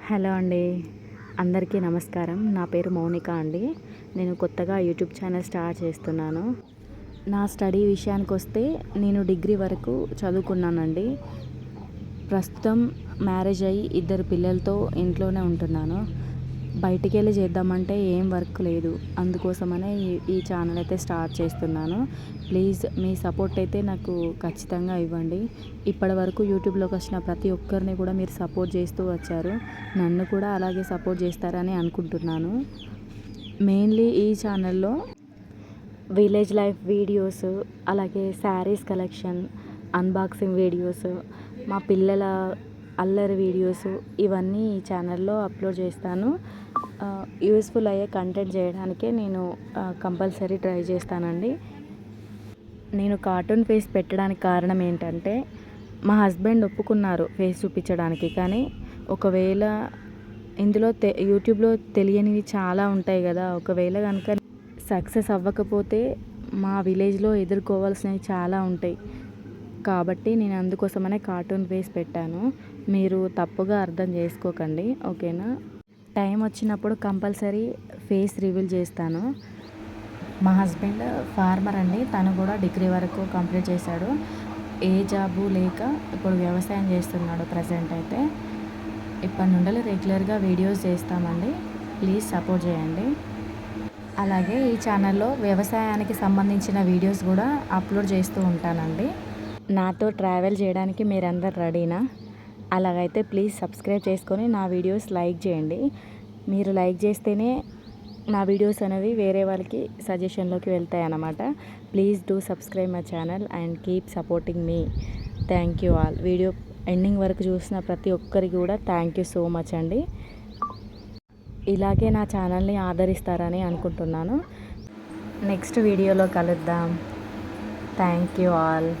Hello అండి, అందరికీ నమస్కారం. నా పేరు మౌనిక అండి. నేను కొత్తగా యూట్యూబ్ ఛానల్ స్టార్ట్ చేస్తున్నాను. నా స్టడీ విషయానికి వస్తే నేను డిగ్రీ వరకు చదువుకున్నానండి. ప్రస్తుతం మ్యారేజ్ అయ్యి 2 పిల్లలతో ఇంట్లోనే ఉంటున్నాను. బయటికి వెళ్ళి చేద్దామంటే ఏం వర్క్ లేదు. అందుకోసమనే ఈ ఛానల్ అయితే స్టార్ట్ చేస్తున్నాను. ప్లీజ్ మీ సపోర్ట్ అయితే నాకు ఖచ్చితంగా ఇవ్వండి. ఇప్పటి వరకు యూట్యూబ్లోకి వచ్చిన ప్రతి ఒక్కరిని కూడా మీరు సపోర్ట్ చేస్తూ వచ్చారు. నన్ను కూడా అలాగే సపోర్ట్ చేస్తారని అనుకుంటున్నాను. మెయిన్లీ ఈ ఛానల్లో విలేజ్ లైఫ్ వీడియోస్, అలాగే శారీస్ కలెక్షన్, అన్బాక్సింగ్ వీడియోస్, మా పిల్లల అల్లరి వీడియోస్ ఇవన్నీ ఈ ఛానల్లో అప్లోడ్ చేస్తాను. యూస్ఫుల్ అయ్యే కంటెంట్ చేయడానికే నేను కంపల్సరీ ట్రై చేస్తానండి. నేను కార్టూన్ ఫేస్ పెట్టడానికి కారణం ఏంటంటే, మా హస్బెండ్ ఒప్పుకున్నారు ఫేస్ చూపించడానికి. కానీ ఒకవేళ ఇందులో యూట్యూబ్లో తెలియనివి చాలా ఉంటాయి కదా, ఒకవేళ కనుక సక్సెస్ అవ్వకపోతే మా విలేజ్లో ఎదుర్కోవాల్సినవి చాలా ఉంటాయి. కాబట్టి నేను అందుకోసమనే కార్టూన్ ఫేస్ పెట్టాను. మీరు తప్పుగా అర్థం చేసుకోకండి, ఓకేనా? టైం వచ్చినప్పుడు కంపల్సరీ ఫేస్ రివీల్ చేస్తాను. మా హస్బెండ్ ఫార్మర్ అండి. తను కూడా డిగ్రీ వరకు కంప్లీట్ చేశాడు. ఏ జాబు లేక ఇప్పుడు వ్యవసాయం చేస్తున్నాడు ప్రజెంట్ అయితే. ఇప్పటి నుండి రెగ్యులర్గా వీడియోస్ చేస్తామండి. ప్లీజ్ సపోర్ట్ చేయండి. అలాగే ఈ ఛానల్లో వ్యవసాయానికి సంబంధించిన వీడియోస్ కూడా అప్లోడ్ చేస్తూ ఉంటానండి. నాతో ట్రావెల్ చేయడానికి మీరందరు రెడీనా? అలాగైతే ప్లీజ్ సబ్స్క్రైబ్ చేసుకొని నా వీడియోస్ లైక్ చేయండి. మీరు లైక్ చేస్తేనే నా వీడియోస్ అనేవి వేరే వాళ్ళకి సజెషన్లోకి వెళ్తాయి అన్నమాట. Please do subscribe my channel and keep supporting me. Thank you all. Video ending వరకు చూసిన ప్రతి ఒక్కరికి కూడా థ్యాంక్ యూ సో మచ్ అండి. ఇలాగే నా ఛానల్ని ఆదరిస్తారని అనుకుంటున్నాను. నెక్స్ట్ వీడియోలో కలుద్దాం. Thank you all.